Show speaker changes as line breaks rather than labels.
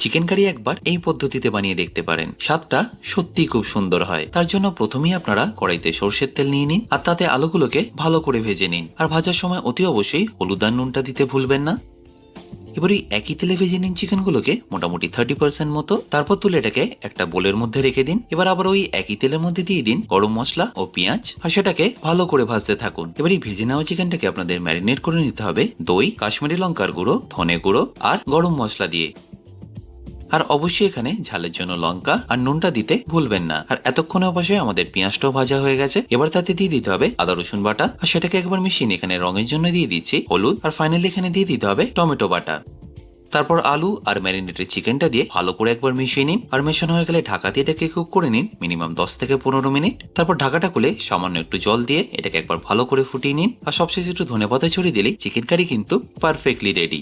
Chicken curry একবার এই পদ্ধতিতে বানিয়ে দেখতে পারেন, স্বাদটা সত্যি খুব সুন্দর হয়। তার জন্য প্রথমেই আপনারা কড়াইতে সর্ষের তেল নিয়ে নিন আর তাতে আলুগুলোকে ভালো করে ভেজে নিন। আর ভাজার সময় অতি অবশ্যই হলুদ আর নুনটা দিতে ভুলবেন না। এবার ওই একই তেলে ভেজে নিন চিকেনগুলোকে মোটামুটি 30% মতো। তারপর তুলে এটাকে একটা বোলের মধ্যে রেখে দিন। এবার আবার ওই একই তেলের মধ্যে দিয়ে দিন গরম মশলা ও পেঁয়াজ আর সেটাকে ভালো করে ভাজতে থাকুন। এবার এই ভেজে নেওয়া চিকেনটাকে আপনাদের ম্যারিনেট করে নিতে হবে দই, কাশ্মীরি লঙ্কার গুঁড়ো, ধনে গুঁড়ো আর গরম মশলা দিয়ে। আর অবশ্যই এখানে ঝালের জন্য লঙ্কা আর নুনটা দিতে ভুলবেন না। আর এতক্ষণে অবশ্যই আমাদের পেঁয়াজটাও ভাজা হয়ে গেছে। এবার তাতে দিয়ে দিতে হবে আদা রসুন বাটা আর সেটাকে একবার মিশিয়ে এখানে রঙের জন্য দিয়ে দিচ্ছি হলুদ। আর ফাইনালি এখানে দিয়ে দিতে হবে টমেটো বাটা। তারপর আলু আর ম্যারিনেটেড চিকেনটা দিয়ে ভালো করে একবার মিশিয়ে নিন। আর মেশানো হয়ে গেলে ঢাকা দিয়ে এটাকে কুক করে নিন মিনিমাম 10 থেকে 15 মিনিট। তারপর ঢাকাটা খুলে সামান্য একটু জল দিয়ে এটাকে একবার ভালো করে ফুটিয়ে নিন। আর সবশেষে একটু ধনেপাতা ছড়িয়ে দিলেই চিকেন কারি কিন্তু পারফেক্টলি রেডি।